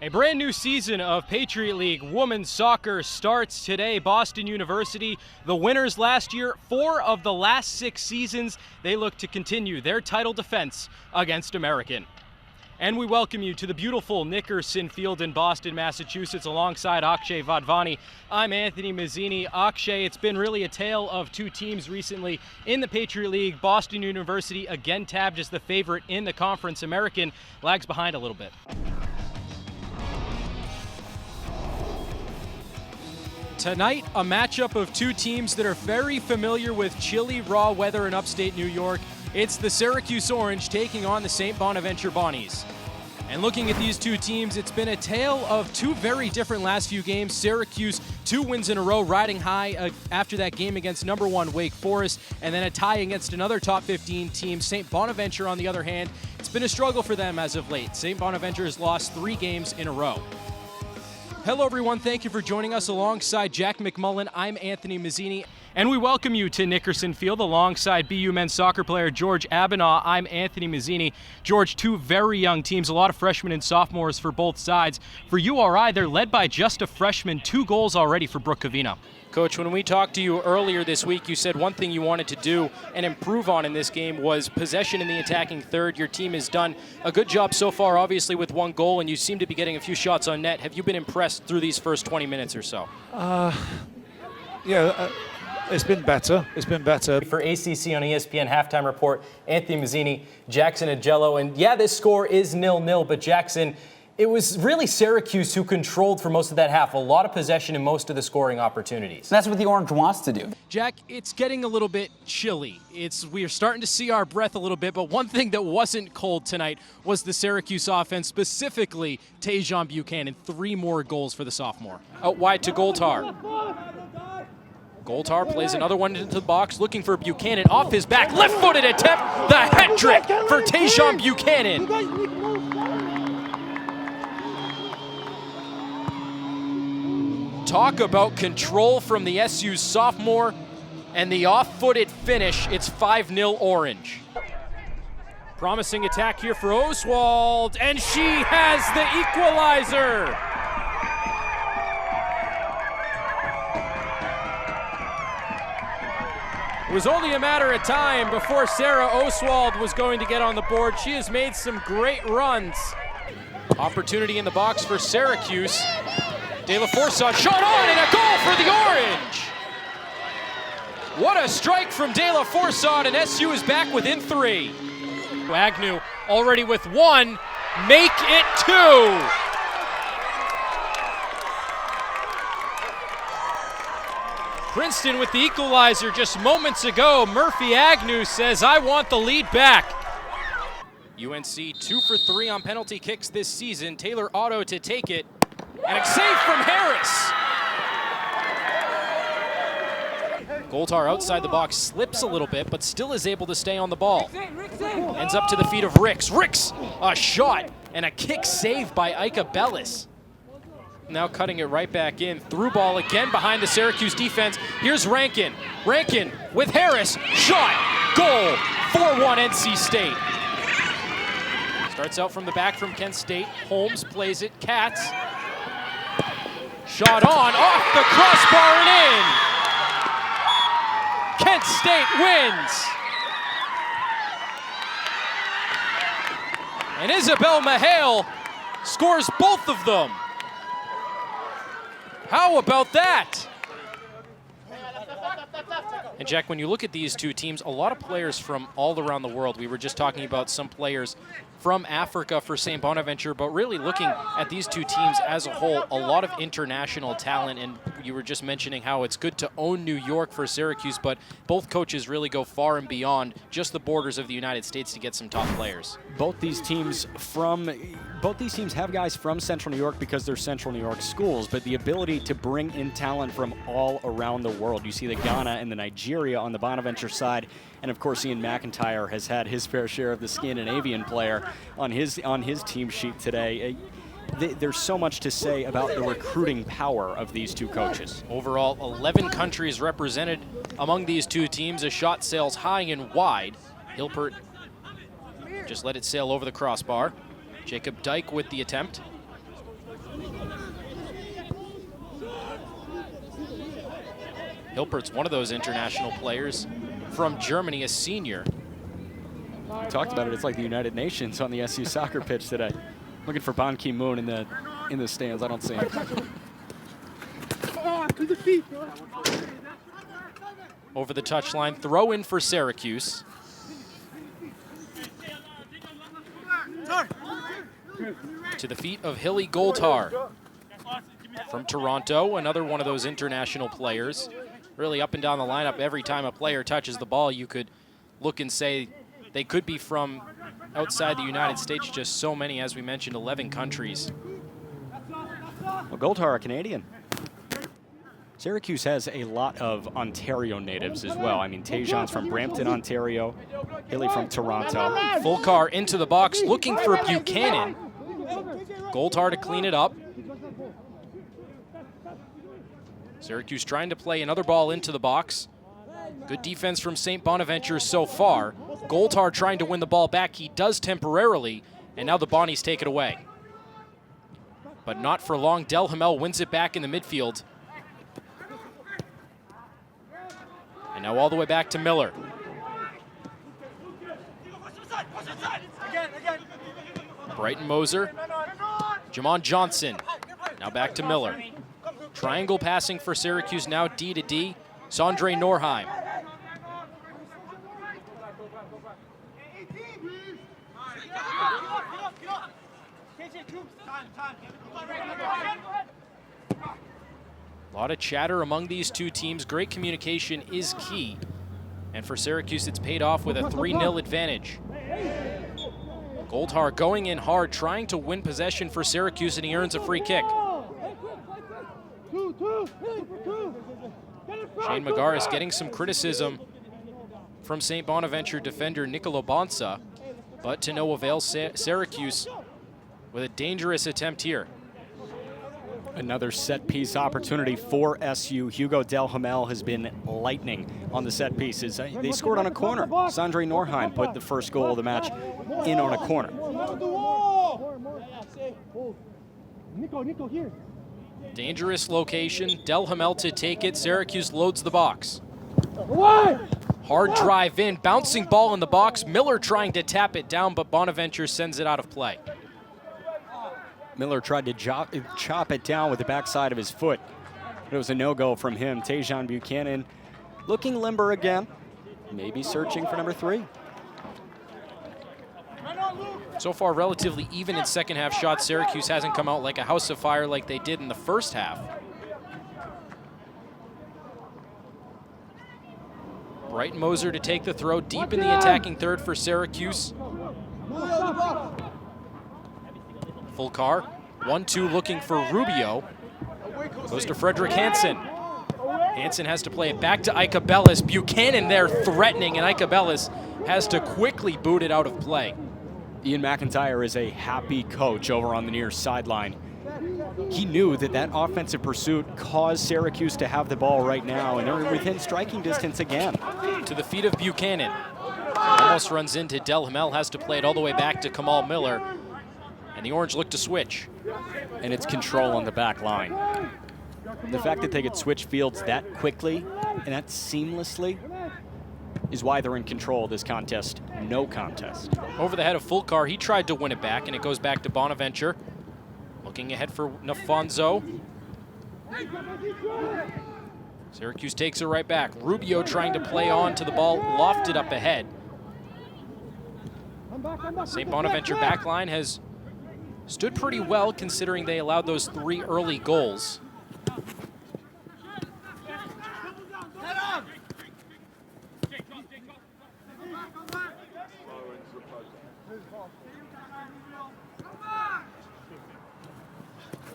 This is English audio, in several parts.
A brand new season of Patriot League women's soccer starts today. Boston University, the winners last year, 4 of the last 6 seasons. They look to continue their title defense against American. And we welcome you to the beautiful Nickerson Field in Boston, Massachusetts, alongside Akshay Vadvani. I'm Anthony Mazzini. Akshay, it's been really a tale of two teams recently in the Patriot League. Boston University, again tabbed as the favorite in the conference. American lags behind a little bit. Tonight, a matchup of two teams that are very familiar with chilly, raw weather in upstate New York. It's the Syracuse Orange taking on the St. Bonaventure Bonnies. And looking at these two teams, it's been a tale of two very different last few games. Syracuse, 2 wins in a row, riding high after that game against number 1 Wake Forest, and then a tie against another top 15 team. St. Bonaventure, on the other hand, it's been a struggle for them as of late. St. Bonaventure has lost 3 games in a row. Hello everyone, thank you for joining us. Alongside Jack McMullen, I'm Anthony Mazzini, and we welcome you to Nickerson Field alongside BU men's soccer player George Abinaw. I'm Anthony Mazzini. George, 2 very young teams, a lot of freshmen and sophomores for both sides. For URI, they're led by just a freshman, 2 goals already for Brooke Covino. Coach, when we talked to you earlier this week, you said one thing you wanted to do and improve on in this game was possession in the attacking third. Your team has done a good job so far, obviously with 1 goal, and you seem to be getting a few shots on net. Have you been impressed through these first 20 minutes or so? It's been better. It's been better. For ACC on ESPN Halftime Report, Anthony Mazzini, Jackson Agello, and yeah, this score is 0-0, but Jackson, it was really Syracuse who controlled for most of that half. A lot of possession and most of the scoring opportunities. That's what the Orange wants to do. Jack, it's getting a little bit chilly. We're starting to see our breath a little bit, but one thing that wasn't cold tonight was the Syracuse offense, specifically Tajon Buchanan. 3 more goals for the sophomore. Out wide to Goltar. Goltar plays another one into the box, looking for Buchanan off his back. Left-footed attempt, the hat trick for Tajon Buchanan. Talk about control from the SU's sophomore, and the off-footed finish, it's 5-0 Orange. Promising attack here for Oswald, and she has the equalizer. It was only a matter of time before Sarah Oswald was going to get on the board. She has made some great runs. Opportunity in the box for Syracuse. De La Forza shot on, and a goal for the Orange! What a strike from De La Forza, and SU is back within 3. Agnew already with 1, make it 2! Princeton with the equalizer just moments ago. Murphy Agnew says, I want the lead back. UNC 2 for 3 on penalty kicks this season. Taylor Otto to take it. And a save from Harris. Goltar outside the box slips a little bit, but still is able to stay on the ball. Ends up to the feet of Ricks. Ricks, a shot and a kick saved by Ika Bellis. Now cutting it right back in. Through ball again behind the Syracuse defense. Here's Rankin. Rankin with Harris. Shot. Goal. 4-1 NC State. Starts out from the back from Kent State. Holmes plays it. Katz. Shot on. Off the crossbar and in. Kent State wins. And Isabel Mahale scores both of them. How about that? And Jack, when you look at these two teams, a lot of players from all around the world. We were just talking about some players from Africa for St. Bonaventure, but really looking at these two teams as a whole, a lot of international talent. And you were just mentioning how it's good to own New York for Syracuse, but both coaches really go far and beyond just the borders of the United States to get some top players. Both these teams have guys from Central New York because they're Central New York schools, but the ability to bring in talent from all around the world. You see the Ghana and the Nigeria on the Bonaventure side, and of course Ian McIntyre has had his fair share of the Scandinavian player on his team sheet today. There's so much to say about the recruiting power of these two coaches. Overall, 11 countries represented among these two teams. A shot sails high and wide. Hilpert just let it sail over the crossbar. Jacob Dyke with the attempt. Hilpert's one of those international players from Germany, a senior. We talked about it. It's like the United Nations on the SU soccer pitch today. Looking for Ban Ki-moon in the stands. I don't see him. Over the touchline, throw in for Syracuse. To the feet of Hilly Goldhar from Toronto, another one of those international players. Really up and down the lineup, every time a player touches the ball, you could look and say they could be from outside the United States. Just so many, as we mentioned, 11 countries. Well, Goldhar, a Canadian. Syracuse has a lot of Ontario natives as well. I mean, Tejan's from Brampton, Ontario. Hilly from Toronto. Fulcar into the box, looking for Buchanan. Goldhar to clean it up. Syracuse trying to play another ball into the box. Good defense from St. Bonaventure so far. Goldhar trying to win the ball back. He does temporarily, and now the Bonnies take it away. But not for long. Del Hamel wins it back in the midfield. And now all the way back to Miller. Brighton Moser. Jamon Johnson. Now back to Miller. Triangle passing for Syracuse, now D to D. Sondre Norheim. A lot of chatter among these two teams. Great communication is key. And for Syracuse, it's paid off with a 3-0 advantage. Goldhar going in hard, trying to win possession for Syracuse, and he earns a free kick. Shane Magaris getting some criticism from St. Bonaventure defender Nicolo Bonsa, but to no avail. Syracuse with a dangerous attempt here. Another set piece opportunity for SU. Hugo Del Hamel has been lightning on the set pieces. They scored on a corner. Sondre Norheim put the first goal of the match in on a corner. Dangerous location. Del Hamel to take it. Syracuse loads the box. Hard drive in. Bouncing ball in the box. Miller trying to tap it down, but Bonaventure sends it out of play. Miller tried to chop it down with the backside of his foot. It was a no-go from him. Tejan Buchanan looking limber again. Maybe searching for number 3. So far, relatively even in second half shots. Syracuse hasn't come out like a house of fire like they did in the first half. Brighton Moser to take the throw deep in the attacking third for Syracuse. Fulcar, 1-2 looking for Rubio. Goes to Frederick Hansen. Hansen has to play it back to Ika Bellis. Buchanan there threatening, and Ika Bellis has to quickly boot it out of play. Ian McIntyre is a happy coach over on the near sideline. He knew that that offensive pursuit caused Syracuse to have the ball right now, and they're within striking distance again. To the feet of Buchanan. Almost runs into Del Hamel, has to play it all the way back to Kamal Miller. And the Orange look to switch. And it's control on the back line. The fact that they could switch fields that quickly and that seamlessly is why they're in control of this contest. No contest. Over the head of Fulcar, he tried to win it back, and it goes back to Bonaventure. Looking ahead for Nafonso. Syracuse takes it right back. Rubio trying to play on to the ball, lofted up ahead. St. Bonaventure backline has stood pretty well considering they allowed those 3 early goals.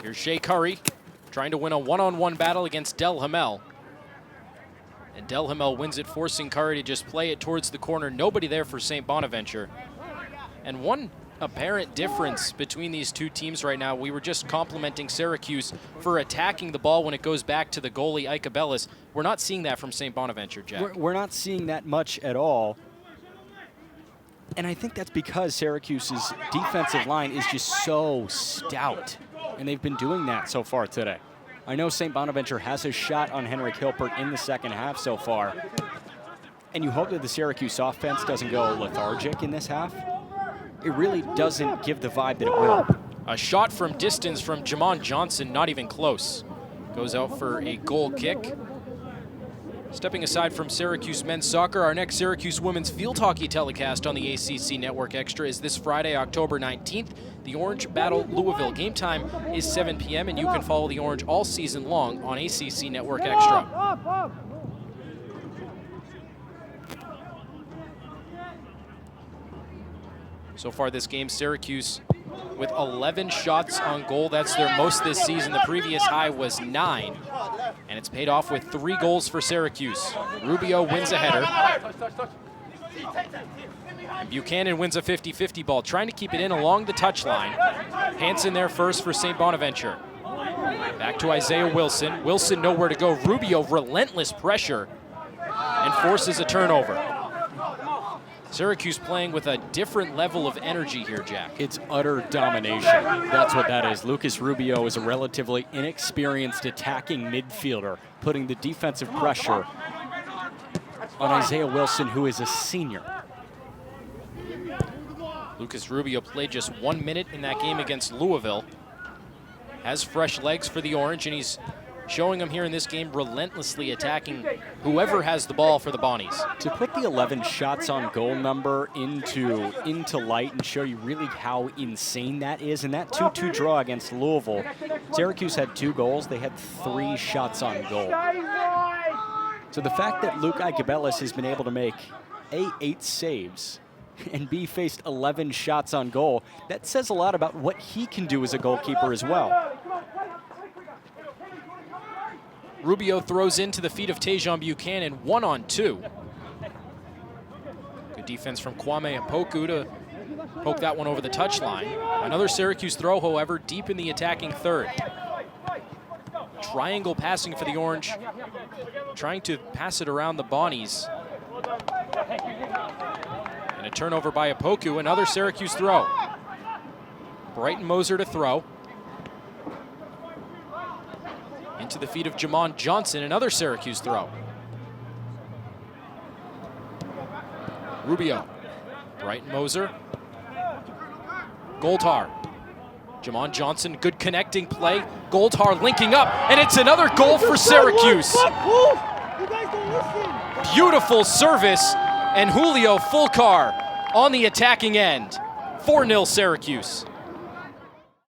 Here's Shea Curry trying to win a one-on-one battle against Del Hamel. And Del Hamel wins it, forcing Curry to just play it towards the corner. Nobody there for St. Bonaventure. And one apparent difference between these two teams right now, we were just complimenting Syracuse for attacking the ball when it goes back to the goalie, Ika Bellis. We're not seeing that from St. Bonaventure, Jack. We're not seeing that much at all. And I think that's because Syracuse's defensive line is just so stout. And they've been doing that so far today. I know St. Bonaventure has a shot on Henrik Hilpert in the second half so far. And you hope that the Syracuse offense doesn't go lethargic in this half. It really doesn't give the vibe that it will. A shot from distance from Jamon Johnson, not even close. Goes out for a goal kick. Stepping aside from Syracuse men's soccer, our next Syracuse women's field hockey telecast on the ACC Network Extra is this Friday, October 19th. The Orange battle Louisville. Game time is 7 p.m. and you can follow the Orange all season long on ACC Network Extra. So far this game, Syracuse with 11 shots on goal. That's their most this season. The previous high was 9. And it's paid off with 3 goals for Syracuse. Rubio wins a header. And Buchanan wins a 50-50 ball, trying to keep it in along the touchline. Hansen there first for St. Bonaventure. Back to Isaiah Wilson. Wilson nowhere to go. Rubio, relentless pressure, and forces a turnover. Syracuse playing with a different level of energy here, Jack. It's utter domination. That's what that is. Lucas Rubio is a relatively inexperienced attacking midfielder, putting the defensive pressure on Isaiah Wilson, who is a senior. Lucas Rubio played just 1 minute in that game against Louisville. Has fresh legs for the Orange, and he's showing them here in this game, relentlessly attacking whoever has the ball for the Bonnies. To put the 11 shots on goal number into light and show you really how insane that is, in that 2-2 draw against Louisville, Syracuse had 2 goals. They had 3 shots on goal. So the fact that Luke Ikebelis has been able to make A, 8 saves, and B, faced 11 shots on goal, that says a lot about what he can do as a goalkeeper as well. Rubio throws into the feet of Tejon Buchanan, 1-on-2. Good defense from Kwame Apoku to poke that one over the touchline. Another Syracuse throw, however, deep in the attacking third. Triangle passing for the Orange, trying to pass it around the Bonnies. And a turnover by Apoku, another Syracuse throw. Brighton Moser to throw. Into the feet of Jamon Johnson, another Syracuse throw. Rubio, Brighton Moser. Goldhar, Jamon Johnson, good connecting play. Goldhar linking up, and it's another goal for Syracuse. Beautiful service, and Julio Fulcar on the attacking end. 4-0 Syracuse.